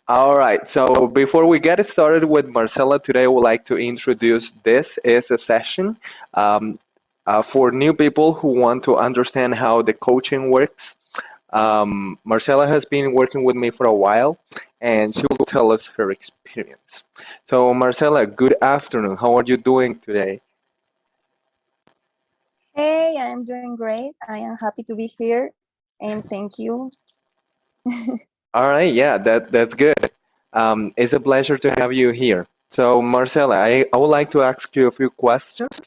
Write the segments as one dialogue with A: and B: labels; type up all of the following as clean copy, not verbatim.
A: All right. So before we get started with Marcela today, I would like to introduce this is a session um, for new people who want to understand how the coaching works. Marcela has been working with me for a while, and she will tell us her experience. So, Marcela, good afternoon. How are you doing today?
B: Hey, I'm doing great. I am happy to be here and thank you.
A: All right. Yeah, that's good. It's a pleasure to have you here. So, Marcela, I would like to ask you a few questions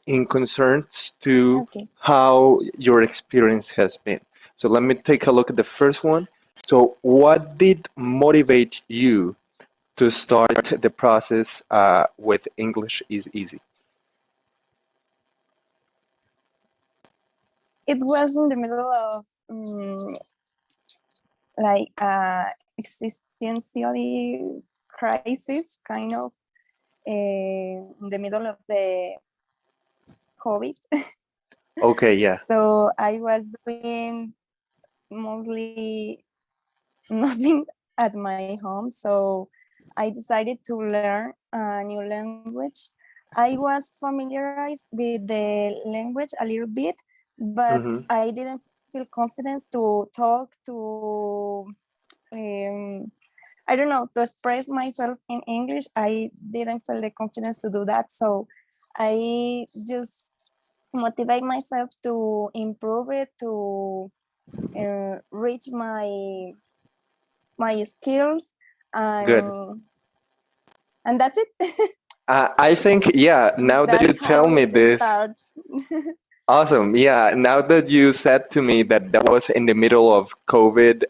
A: in concerns to
B: Okay.
A: how your experience has been. So let me take a look at the first one. So what did motivate you to start the process with English is easy?
B: It was in the middle of like existential crisis, kind of in the middle of the COVID.
A: Okay, yeah,
B: So I was doing mostly nothing at my home. So I decided to learn a new language. I was familiarized with the language a little bit, but
A: hmm
B: I didn't feel confidence to talk to um, I don't know, to express myself in English. I didn't feel the confidence to do that. So I just motivate myself to improve it, to reach my skills,
A: good.
B: and that's it.
A: I think, yeah, now that you
B: That's
A: tell
B: how
A: me
B: it
A: this,
B: starts.
A: awesome. Yeah, now that you said to me that that was in the middle of COVID,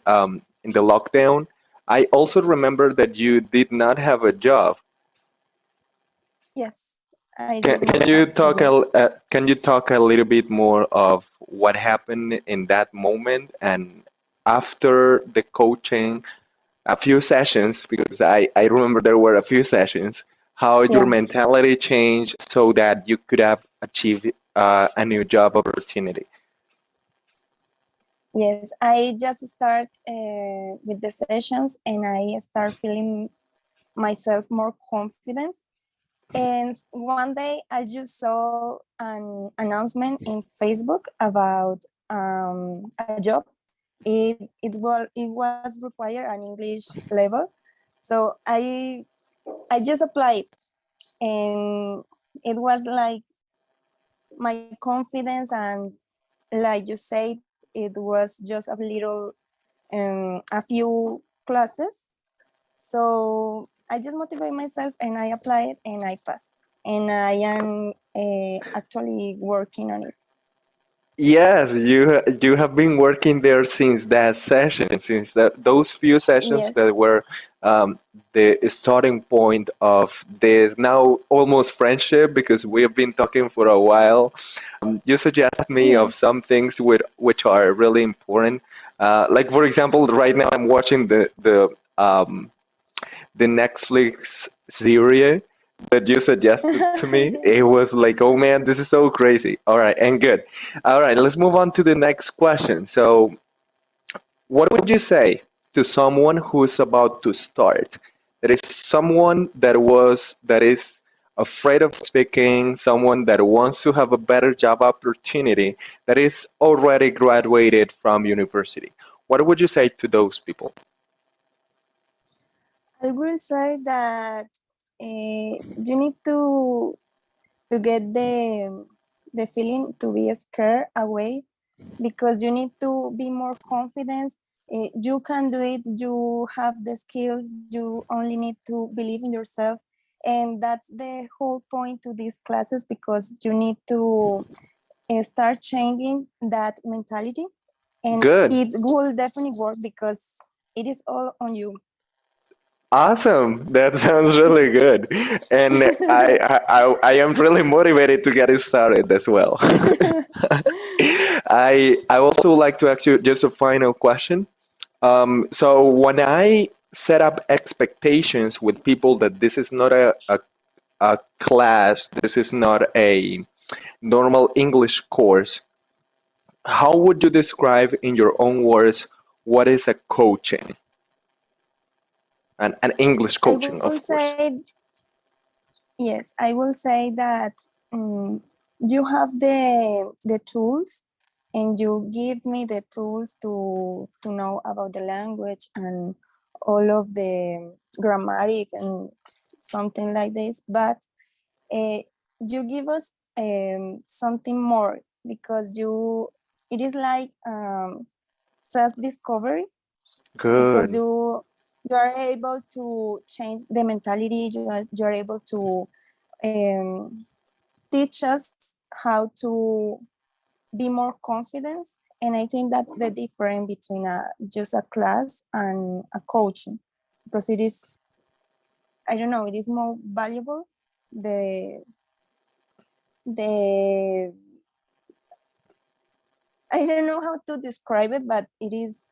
A: in the lockdown, I also remember that you did not have a job.
B: Yes, I
A: Can,
B: did not
A: can
B: have
A: you
B: a
A: talk
B: job.
A: can you talk a little bit more of what happened in that moment and after the coaching, a few sessions, because I remember there were a few sessions, how your
B: Yeah.
A: mentality changed so that you could have achieved a new job opportunity.
B: Yes, I just start with the sessions, and I start feeling myself more confident. And one day I just saw an announcement in Facebook about a job. It was require an English level, so I just applied, and it was like my confidence, and like you said, it was just a few classes. So I just motivate myself, and I apply it, and I pass, and I am actually working on it.
A: Yes, you have been working there since that session, since those few sessions that
B: Yes.
A: were the starting point of this now almost friendship because we have been talking for a while. You suggest me of
B: Yes.
A: some things which are really important. Like for example, right now I'm watching the Netflix series that you suggested to me. It was like, oh man, this is so crazy. All right, and good. All right, let's move on to the next question. So, what would you say to someone who's about to start? That is someone that is afraid of speaking, someone that wants to have a better job opportunity, that is already graduated from university. What would you say to those people?
B: I will say that you need to get the feeling to be scared away, because you need to be more confident. You can do it. You have the skills. You only need to believe in yourself, and that's the whole point to these classes, because you need to start changing that mentality, and
A: Good.
B: it will definitely work because it is all on you.
A: Awesome. That sounds really good. And I am really motivated to get it started as well. I also would like to ask you just a final question. So when I set up expectations with people that this is not a class, this is not a normal English course, how would you describe in your own words what is a coaching? and English
B: I
A: coaching,
B: will
A: of course.
B: say, yes, I will say that um, you have the tools, and you give me the tools to know about the language and all of the grammatic and something like this. But uh, you give us something more, because it is like self-discovery, because
A: Good.
B: you are able to change the mentality. You are able to teach us how to be more confident. And I think that's the difference between just a class and a coaching, because it is, I don't know, it is more valuable. The I don't know how to describe it, but it is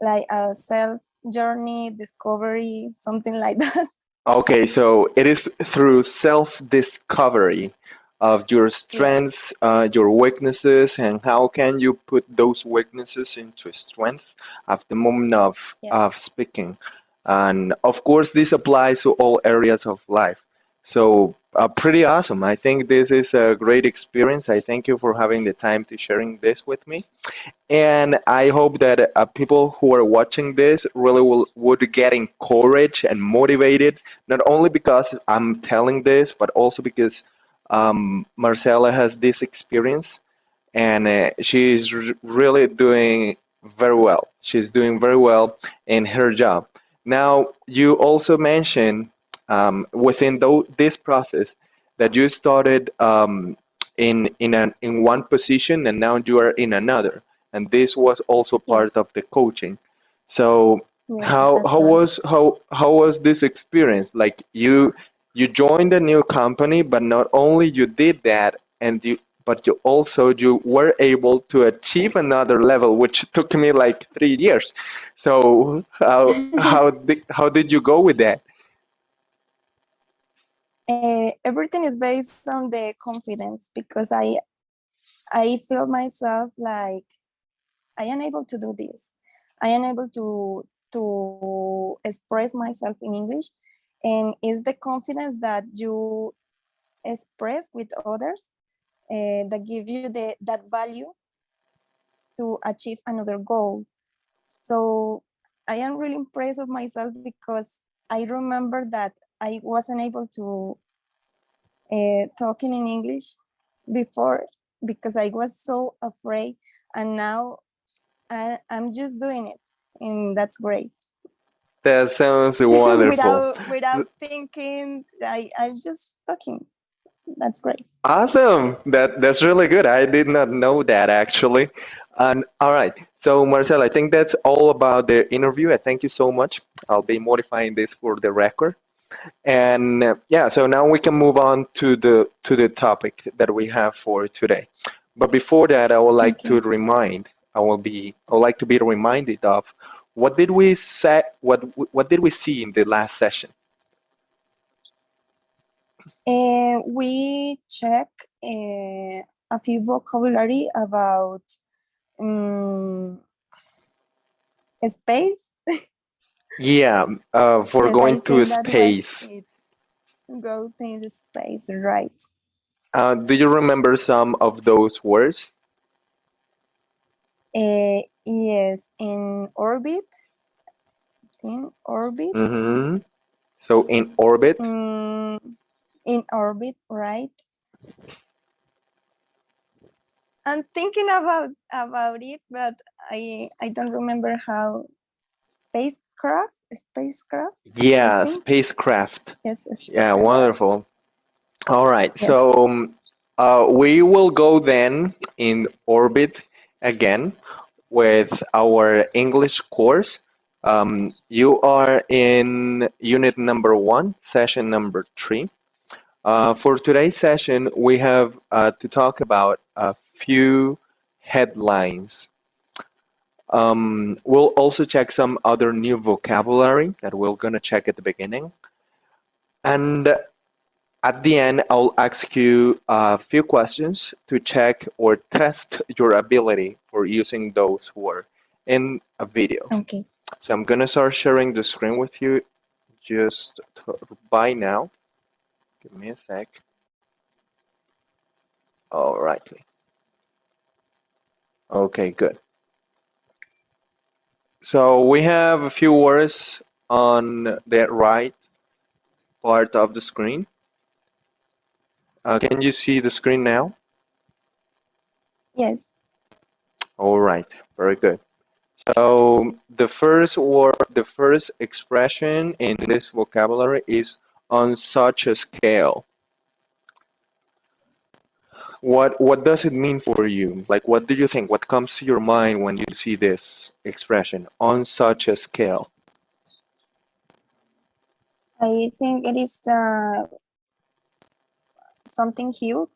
B: like a self journey, discovery, something like that.
A: Okay, so it is through self-discovery of your
B: Yes,
A: strengths, your weaknesses, and how can you put those weaknesses into strengths at the moment of
B: yes.
A: speaking. And of course, this applies to all areas of life. So, pretty awesome. I think this is a great experience. I thank you for having the time to sharing this with me. And I hope that people who are watching this really would get encouraged and motivated, not only because I'm telling this, but also because Marcela has this experience and she's really doing very well. She's doing very well in her job. Now, you also mentioned within this process that you started in one position and now you are in another, and this was also part
B: Yes,
A: of the coaching. So,
B: yes,
A: how
B: that's
A: how
B: right.
A: was how was this experience? Like you joined a new company, but not only you did that, and you but you were able to achieve another level, which took me like 3 years. So how did you go with that?
B: Everything is based on the confidence, because I feel myself like I am able to do this. I am able to express myself in English, and it's the confidence that you express with others that give you that value to achieve another goal. So I am really impressed of myself, because I remember that I wasn't able to talking in English before, because I was so afraid, and now I'm just doing it, and that's great.
A: That sounds wonderful.
B: without thinking, I'm just talking. That's great.
A: Awesome. That's really good. I did not know that actually. And all right. So Marcel, I think that's all about the interview. I thank you so much. I'll be modifying this for the record. And yeah, so now we can move on to the topic that we have for today. But before that,
B: Okay.
A: I would like to be reminded of what did we say what did we see in the last session?
B: We check a few vocabulary about um, space.
A: Yeah, for
B: Yes, I
A: going to
B: think that was
A: space.
B: it. Go to the space, right?
A: Do you remember some of those words?
B: Yes, in orbit. In orbit.
A: Mm-hmm. So in orbit.
B: Mm, in orbit, right? I'm thinking about it, but I don't remember how. Spacecraft, I
A: Yeah,
B: think.
A: spacecraft.
B: Yes,
A: Yeah,
B: spacecraft.
A: wonderful. All right,
B: Yes.
A: so we will go then in orbit again with our English course. You are in unit number 1, session number 3. For today's session, we have to talk about a few headlines. We'll also check some other new vocabulary that we're going to check at the beginning. And at the end, I'll ask you a few questions to check or test your ability for using those words in a video.
B: Okay.
A: So I'm going to start sharing the screen with you just by now. Give me a sec. All right. Okay, good. So we have a few words on the right part of the screen. Can you see the screen now?
B: Yes.
A: All right, very good. So the first word, the first expression in this vocabulary is on such a scale. What does it mean for you? Like, what do you think? What comes to your mind when you see this expression on such a scale?
B: I think it is something huge,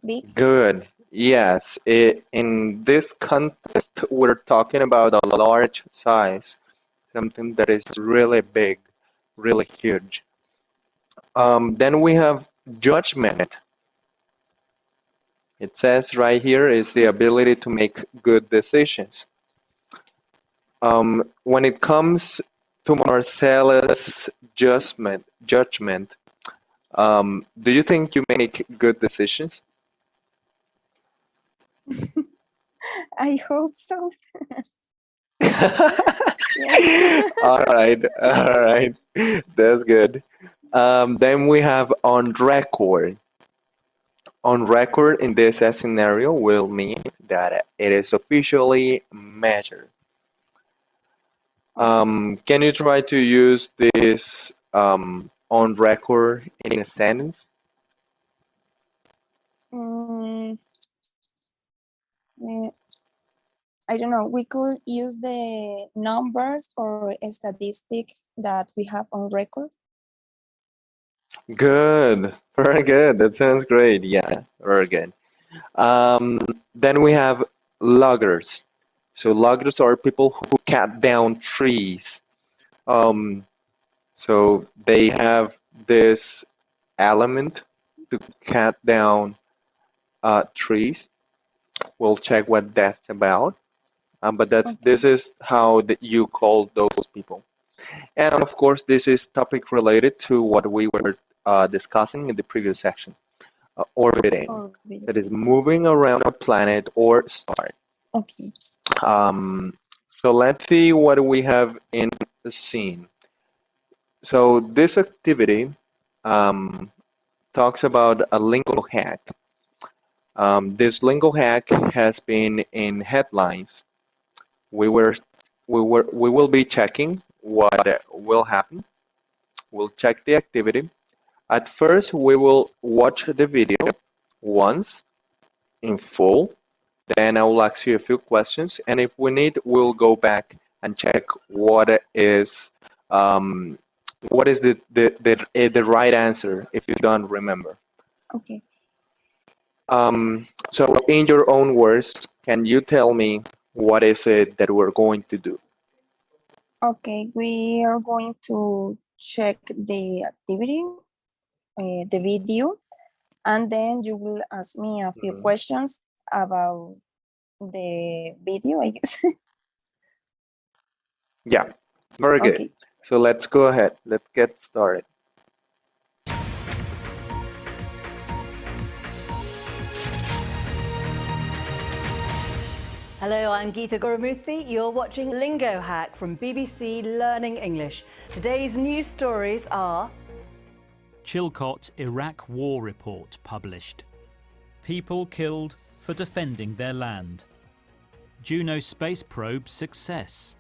B: big.
A: Good. Yes. In this context, we're talking about a large size, something that is really big, really huge. Then we have judgment. It says right here is the ability to make good decisions. When it comes to Marcella's judgment, do you think you make good decisions?
B: I hope so.
A: All right, that's good. Then we have on record. On record in this scenario will mean that it is officially measured.
B: Okay.
A: Can you try to use this on record in a sentence?
B: Mm, eh, I don't know. We could use the numbers or statistics that we have on record.
A: Good, very good. That sounds great. Yeah, very good. Then we have loggers. So loggers are people who cut down trees. Um, so they have this element to cut down trees. We'll check what that's about. But this
B: Okay.
A: is how you call those people. And of course, this is topic related to what we were discussing in the previous section. Orbiting,
B: Or video.
A: that is moving around a planet or star.
B: Okay.
A: So let's see what we have in the scene. So this activity um, talks about a lingo hack. This lingo hack has been in headlines. We were, we will be checking what will happen. We'll check the activity. At first, we will watch the video once in full. Then I will ask you a few questions, and if we need, we'll go back and check um, what is the right answer if you don't remember.
B: Okay.
A: So in your own words, can you tell me what is it that we're going to do?
B: Okay. We are going to check the activity, the video, and then you will ask me a few
A: Mhm.
B: questions about the video, I guess.
A: Yeah, very good.
B: Okay.
A: So let's go ahead. Let's get started.
C: Hello, I'm Geeta Gurumurthy. You're watching Lingo Hack from BBC Learning English. Today's news stories are
D: Chilcot Iraq War Report published. People killed for defending their land. Juno space probe success.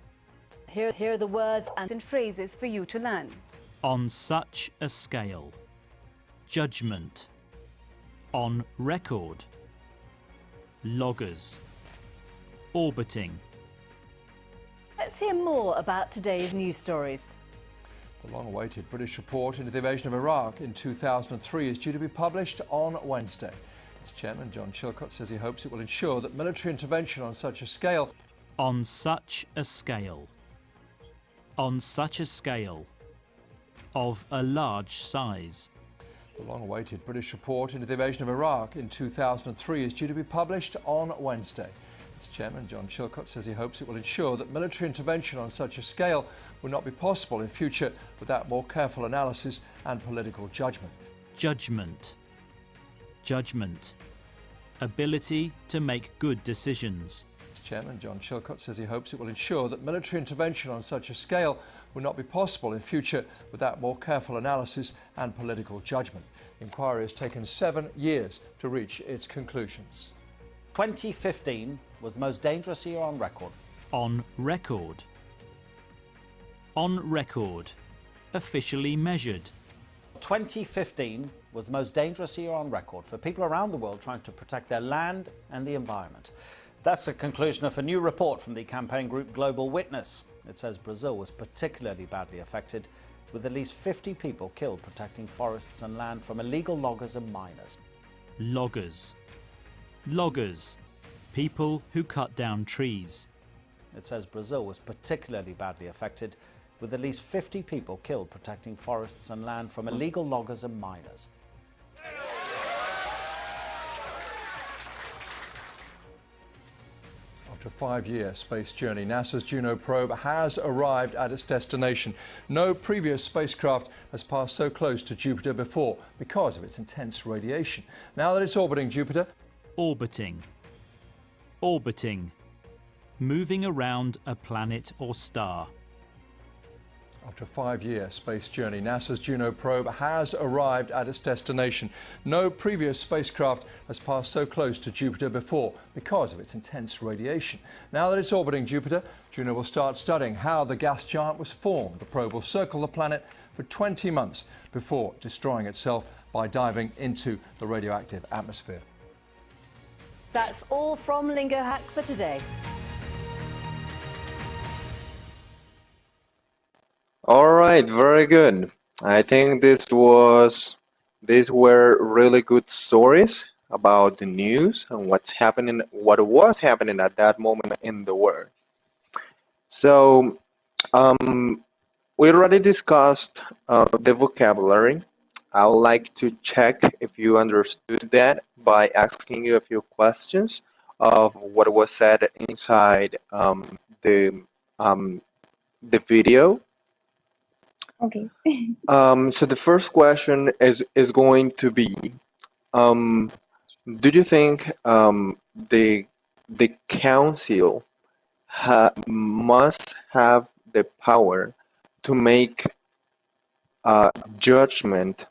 C: here are the words and
E: phrases for you to learn.
D: On such a scale. Judgment. On record. Loggers. Orbiting.
C: Let's hear more about today's news stories.
F: The long-awaited British report into the invasion of Iraq in 2003 is due to be published on Wednesday. Its chairman, John Chilcot, says he hopes it will ensure that military intervention on such a scale.
D: On such a scale. On such a scale. Of a large size.
F: The long-awaited British report into the invasion of Iraq in 2003 is due to be published on Wednesday. Its chairman, John Chilcott, says he hopes it will ensure that military intervention on such a scale will not be possible in future without more careful analysis and political judgment.
D: Judgment. Judgment. Ability to make good decisions.
F: Its chairman, John Chilcott, says he hopes it will ensure that military intervention on such a scale will not be possible in future without more careful analysis and political judgment. The inquiry has taken 7 years to reach its conclusions.
E: 2015 was the most dangerous year on record.
D: On record. On record. Officially measured.
E: 2015 was the most dangerous year on record for people around the world trying to protect their land and the environment. That's the conclusion of a new report from the campaign group Global Witness. It says Brazil was particularly badly affected, with at least 50 people killed protecting forests and land from illegal loggers and miners.
D: Loggers. Loggers. People who cut down trees.
E: It says Brazil was particularly badly affected, with at least 50 people killed protecting forests and land from illegal loggers and miners.
F: After a 5-year space journey, NASA's Juno probe has arrived at its destination. No previous spacecraft has passed so close to Jupiter before because of its intense radiation. Now that it's orbiting Jupiter,
D: Orbiting. Orbiting. Moving around a planet or star.
F: after a 5-year space journey, NASA's Juno probe has arrived at its destination. No previous spacecraft has passed so close to Jupiter before because of its intense radiation. Now that it's orbiting Jupiter, Juno will start studying how the gas giant was formed. The probe will circle the planet for 20 months before destroying itself by diving into the radioactive atmosphere.
C: That's all from Lingo Hack for today.
A: All right, very good. I think these were really good stories about the news and what was happening at that moment in the world. So, we already discussed the vocabulary. I would like to check if you understood that by asking you a few questions of what was said inside the video.
B: Okay.
A: So the first question is going to be, do you think the council must have the power to make a judgment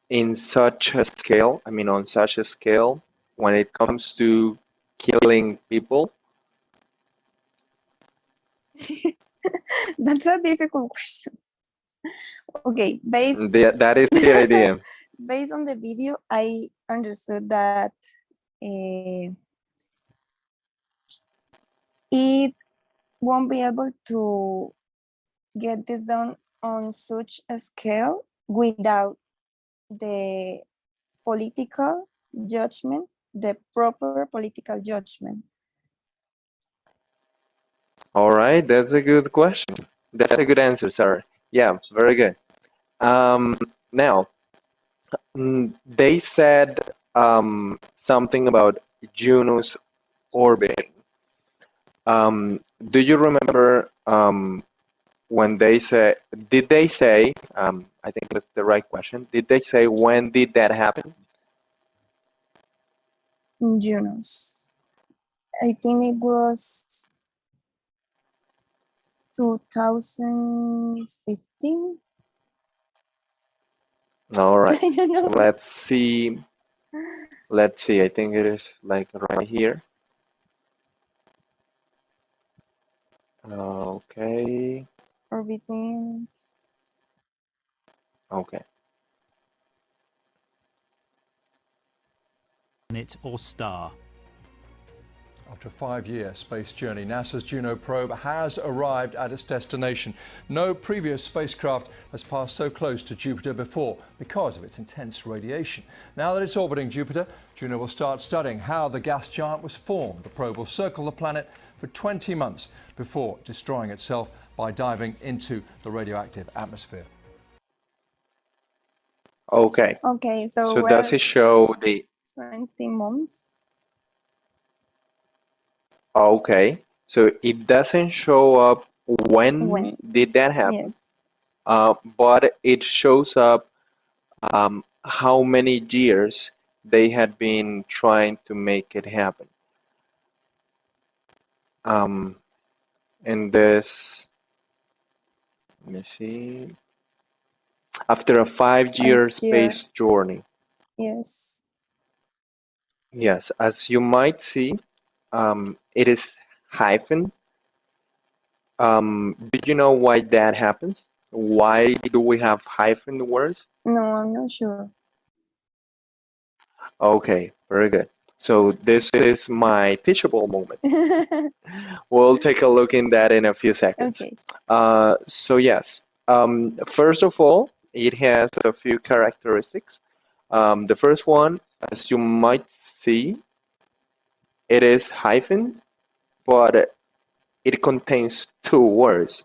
A: in such a scale? I mean, on such a scale, when it comes to killing people?
B: That's a difficult question. Okay,
A: That is the idea.
B: based on the video, I understood that it won't be able to get this done on such a scale without the political judgment, the proper political judgment.
A: All right, that's a good question. That's a good answer, sir. Yeah, very good. Now, they said something about Juno's orbiting. Do you remember when they say, did they say, I think that's the right question, did they say when did that happen?
B: Junos. I think it was 2015.
A: All right,
B: I don't know.
A: let's see. Let's see, I think it is like right here. Okay,
B: Orbiting.
A: okay.
D: Planet or star.
F: After a 5-year space journey, NASA's Juno probe has arrived at its destination. No previous spacecraft has passed so close to Jupiter before because of its intense radiation. Now that it's orbiting Jupiter, Juno will start studying how the gas giant was formed. The probe will circle the planet for 20 months before destroying itself by diving into the radioactive atmosphere.
A: Okay,
B: Okay, so
A: so does
B: we're
A: it show the,
B: 20 months.
A: Okay, so it doesn't show up when
B: When?
A: did that happen,
B: Yes.
A: but it shows up how many years they had been trying to make it happen. Um, and this, let me see, after a 5 year
B: 5 year.
A: space journey.
B: Yes.
A: Yes, as you might see, it is hyphen. Did you know why that happens? Why do we have hyphen words?
B: No, I'm not sure.
A: Okay, very good. So this is my teachable moment. We'll take a look in that in a few seconds.
B: Okay.
A: So yes, first of all, it has a few characteristics. The first one, as you might see, it is hyphen, but it contains two words.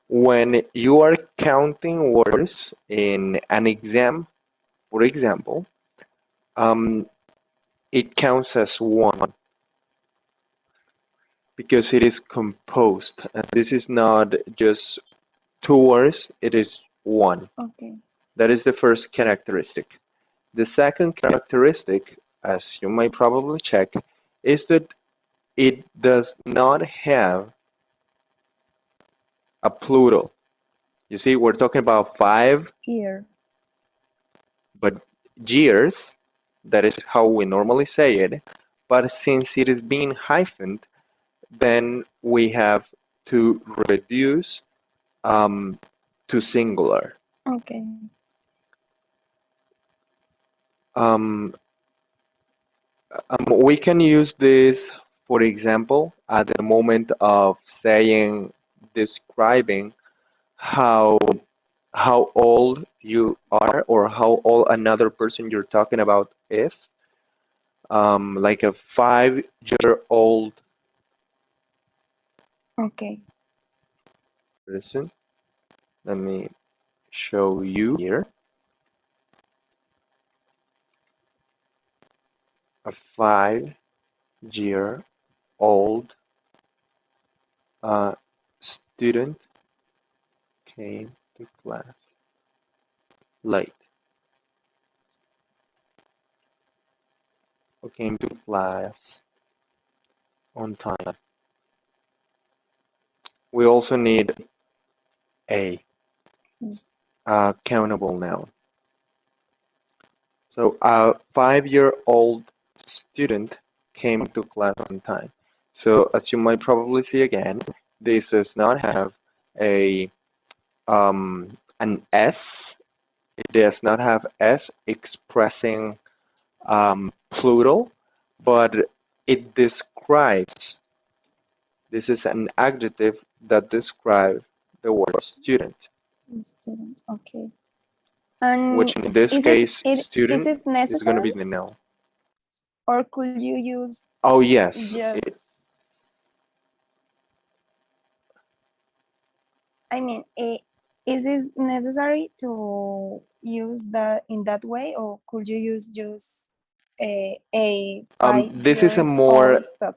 A: When you are counting words in an exam, for example, um, it counts as one because it is composed. And this is not just two words, it is one.
B: Okay.
A: That is the first characteristic. The second characteristic, as you might probably check, is that it does not have a plural. You see, we're talking about five,
B: Here.
A: but years, that is how we normally say it. But since it is being hyphened, then we have to reduce to singular.
B: Okay.
A: Um, we can use this, for example, at the moment of saying, describing how how old you are or how old another person you're talking about is. Like a 5 year old
B: Okay.
A: person. Let me show you here. A 5 year old student came to class late. Or came to class on time. We also need a countable noun. So a 5 year old student came to class on time. So as you might probably see again, this does not have a an S. It does not have S expressing plural, but it describes. This is an adjective that describes the word student,
B: Student. Okay.
A: which
B: And
A: in this
B: is it
A: case,
B: is
A: student
B: it
A: is going to
B: necessary,
A: be the noun.
B: or could you use
A: Oh yes,
B: just? I mean, is it necessary to use that in that way, or could you use just a five
A: this is a
B: years
A: more,
B: old student?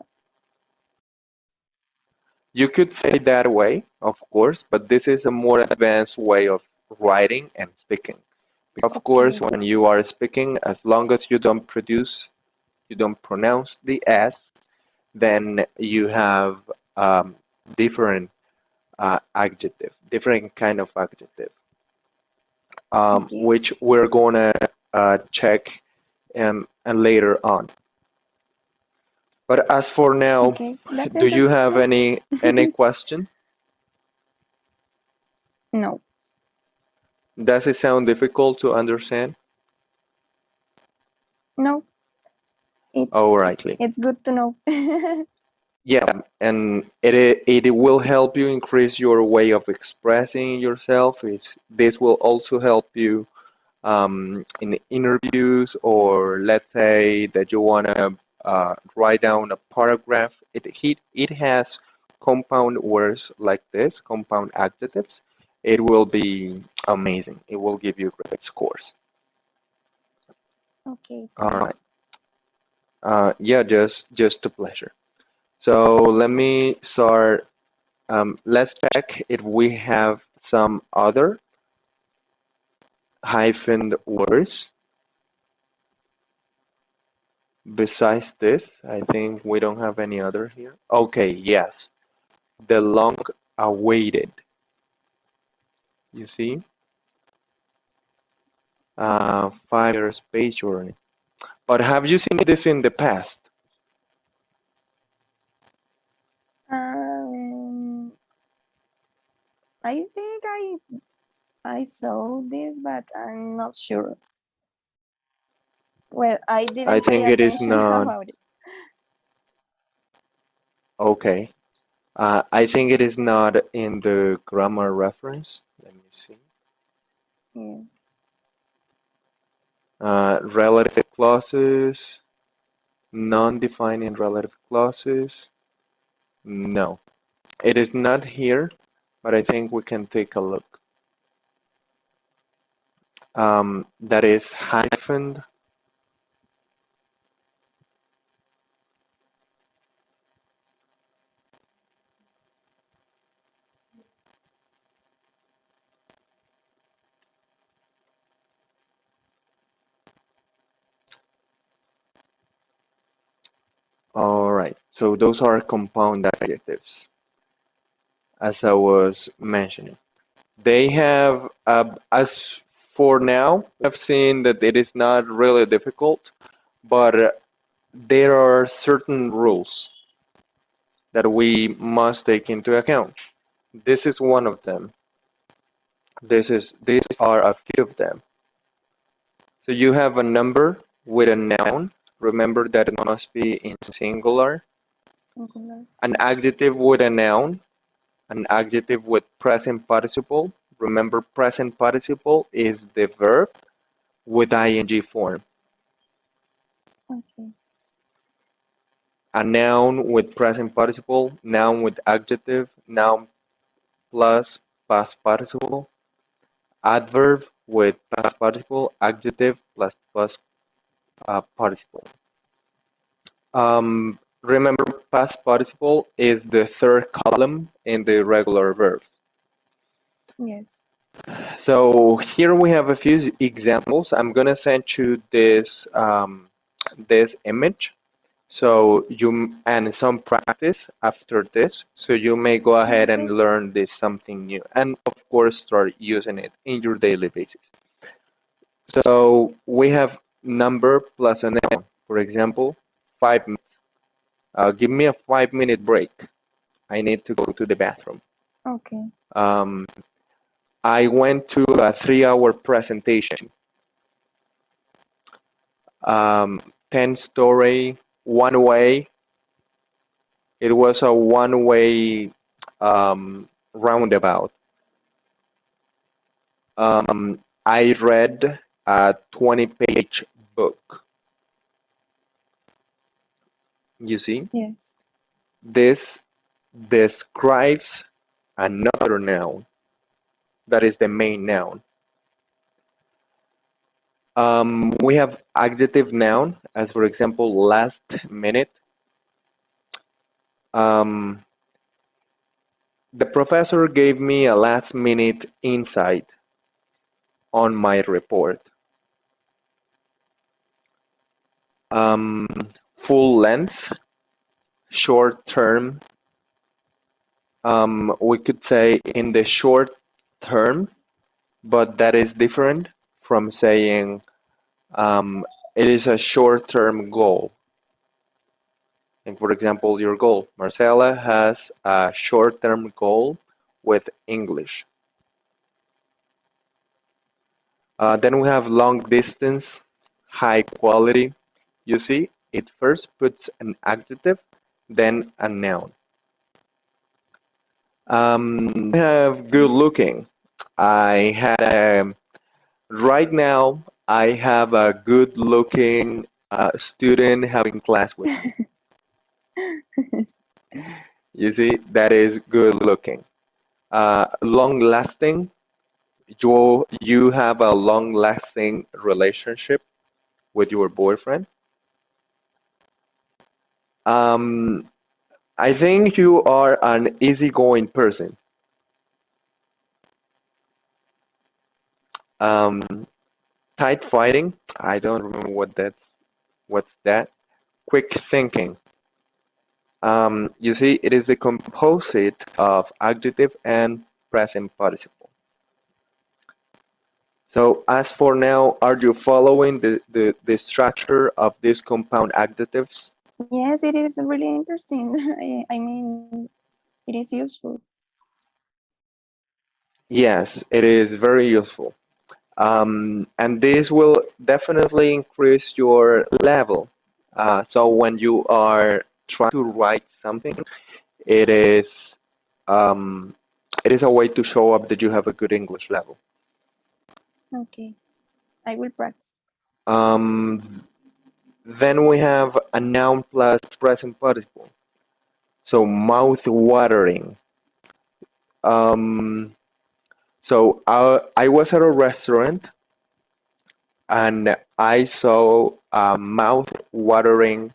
A: you could say that way, of course, but this is a more advanced way of writing and speaking. Of course,
B: Okay.
A: when you are speaking, as long as you don't pronounce the S, then you have different different kind of adjective,
B: Okay.
A: which we're gonna check and later on. But as for now,
B: Okay. That's
A: do you have
B: interesting.
A: any question?
B: No.
A: Does it sound difficult to understand?
B: No.
A: Oh,
B: It's
A: rightly.
B: it's good to know.
A: Yeah, and it will help you increase your way of expressing yourself. This will also help you in interviews, or let's say that you want to write down a paragraph. It has compound words like this, compound adjectives. It will be amazing. It will give you great scores.
B: Okay.
A: All right.
B: Thanks.
A: Yeah, just a pleasure. So let me start. Let's check if we have some other hyphened words besides this. I think we don't have any other here. Okay, yes. The long awaited. You see? 5 year space journey. But have you seen this in the past?
B: I think I saw this, but I'm not sure. Well, I
A: I
B: didn't pay
A: think it is
B: attention
A: not.
B: about it.
A: Okay. I think it is not in the grammar reference. Let me see.
B: Yes.
A: Relative clauses, non-defining relative clauses. No, it is not here, but I think we can take a look. That is hyphened. All right, so those are compound adjectives, as I was mentioning. They have, as for now, I've seen that it is not really difficult, but there are certain rules that we must take into account. This is one of them. These are a few of them. So you have a number with a noun. Remember that it must be in singular.
B: Singular.
A: An adjective with a noun. An adjective with present participle. Remember, present participle is the verb with ing form.
B: Okay.
A: A noun with present participle, noun with adjective, noun plus past participle, adverb with past participle, adjective plus past participle. Remember, past participle is the third column in the regular verbs.
B: Yes.
A: So here we have a few examples. I'm gonna send you this image. So you and some practice after this. So you may go ahead and
B: Okay.
A: learn this something new, and of course start using it in your daily basis. So we have number plus a noun. For example, 5 minutes. Give me a 5 minute break. I need to go to the bathroom.
B: Okay.
A: Um, I went to a 3 hour presentation. 10 story, one way. It was a one-way roundabout. I read a 20-page book. You see,
B: Yes.
A: this describes another noun that is the main noun. We have adjective noun, as for example, last minute. Um, the professor gave me a last minute insight on my report. Um, Full length, short term. We could say in the short term, but that is different from saying it is a short term goal. And for example, your goal. Marcela has a short term goal with English. Then we have long distance, high quality. You see, it first puts an adjective, then a noun. We have good looking. I had a, right now, I have a good looking student having class with me. You see, that is good looking. Long lasting, you have a long lasting relationship with your boyfriend. Um, I think you are an easygoing person. Um, Tight fighting. I don't remember what's that. Quick thinking. You see, it is the composite of adjective and present participle. So as for now, are you following the structure of these compound adjectives?
B: Yes, it is really interesting. I mean, it is useful.
A: Yes, it is very useful. And this will definitely increase your level. So when you are trying to write something, it is um, it is a way to show up that you have a good English level.
B: Okay, I will practice.
A: Um, then we have a noun plus present participle. So mouth watering. Um, I was at a restaurant and I saw a mouth watering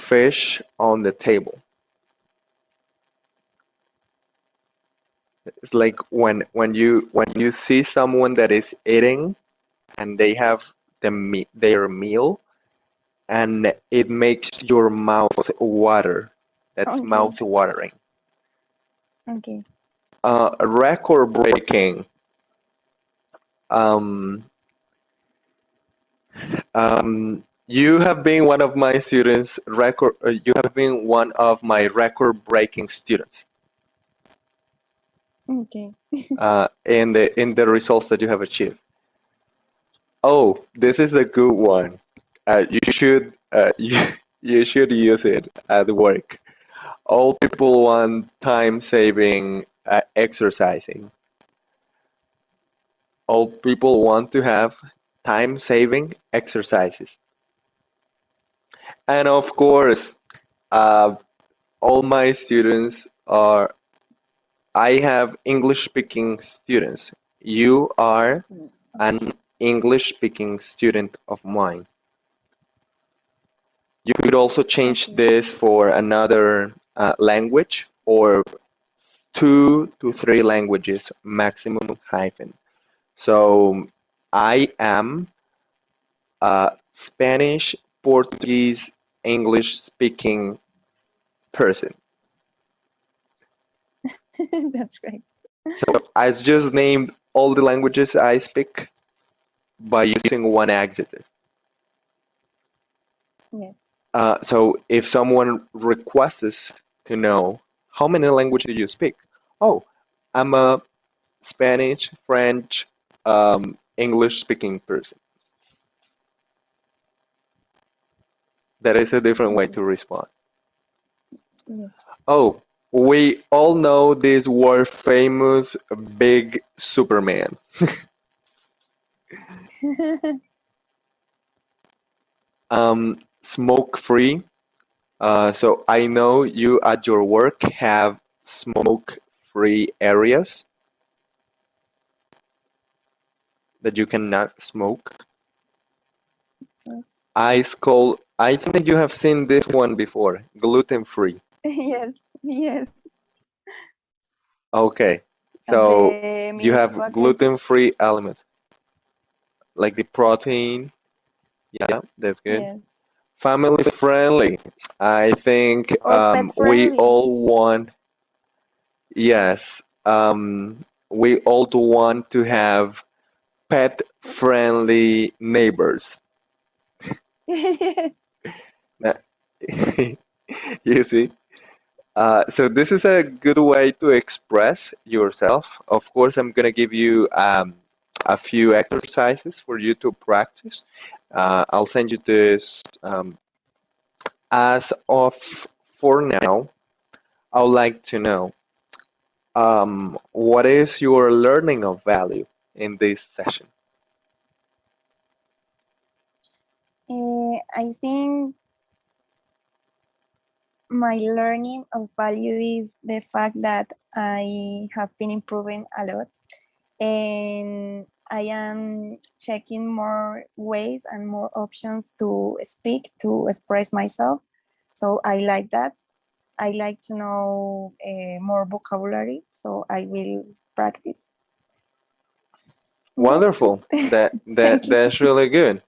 A: fish on the table. It's like when you see someone that is eating and they have their meal and it makes your mouth water. That's
B: Okay,
A: mouth watering.
B: okay.
A: Record breaking. Um, you have been one of my students. You have been one of my record breaking students.
B: Okay.
A: In the results that you have achieved. Oh, this is a good one. You should you should use it at work. All people want time saving exercising. All people want to have time saving exercises. And of course, uh, all my students are. I have English speaking students. You are
B: Students. Okay.
A: an English speaking student of mine. You could also change
B: Okay.
A: this for another language or 2 to 3 languages maximum hyphen. So I am a Spanish, Portuguese, English speaking person.
B: That's great.
A: So I just named all the languages I speak by using one adjective.
B: Yes.
A: So if someone requests to know how many languages do you speak? Oh, I'm a Spanish, French, English speaking person. That is a different way
B: Okay.
A: to respond.
B: Yes.
A: Oh, we all know this world famous big Superman. Smoke free. So I know you at your work have smoke free areas that you cannot smoke.
B: Yes.
A: Ice cold. I think you have seen this one before. Gluten free.
B: Yes. Yes.
A: Okay.
B: At
A: So
B: the
A: you
B: milk
A: have
B: package.
A: gluten free elements like the protein. Yeah, that's good.
B: Yes.
A: Family friendly. I think
B: Or pet
A: we
B: friendly.
A: all want, yes, we all do want to have pet friendly neighbors. Uh, You see? So this is a good way to express yourself. Of course, I'm gonna give you a few exercises for you to practice. I'll send you this. As of for now, I would like to know what is your learning of value in this session?
B: I think my learning of value is the fact that I have been improving a lot and I am checking more ways and more options to speak, to express myself. So I like that. I like to know more vocabulary, so I will practice.
A: Wonderful.
B: Thank you.
A: That's really good.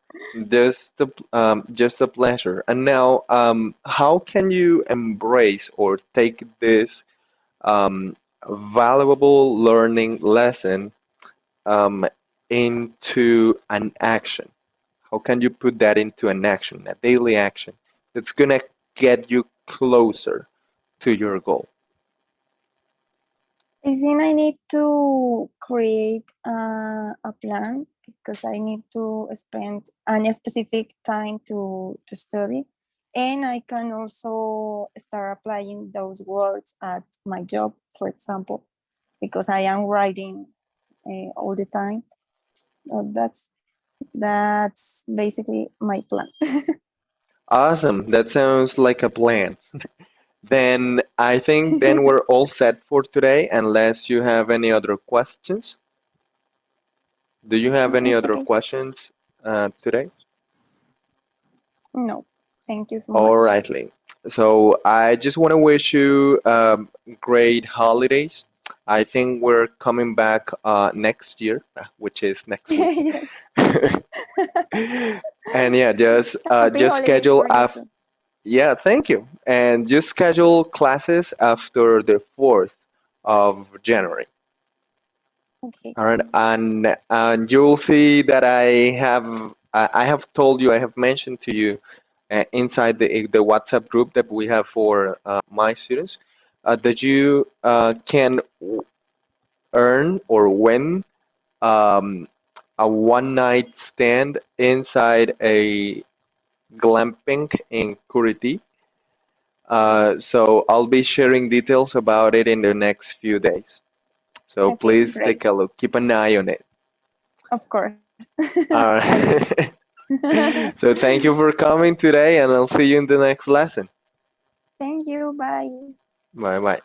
A: Just a pleasure. And now, how can you embrace or take this um, valuable learning lesson um, into an action? How can you put that into an action, a daily action that's gonna get you closer to your goal?
B: I think I need to create a plan because I need to spend a specific time to study. And I can also start applying those words at my job, for example, because I am writing all the time. That's basically my plan.
A: Awesome. That sounds like a plan. Then I think then we're all set for today, unless you have any other questions. Do you have any
B: It's
A: other
B: okay.
A: questions today?
B: No, thank you so
A: All
B: much.
A: right, Lee. So I just want to wish you great holidays. I think we're coming back next year, which is next week.
B: Yes.
A: And yeah,
B: Happy
A: just
B: holidays
A: schedule
B: for you too.
A: yeah, thank you. And just schedule classes after the 4th of January.
B: Okay.
A: All right, and you'll see that I have told you, I have mentioned to you inside the WhatsApp group that we have for my students that you can earn or win um, a one night stand inside a glamping in Curiti. So I'll be sharing details about it in the next few days. So
B: Okay,
A: please
B: great.
A: take a look. Keep an eye on it.
B: Of course.
A: All
B: I will.
A: right. So thank you for coming today, and I'll see you in the next lesson.
B: Thank you. Bye.
A: Bye bye.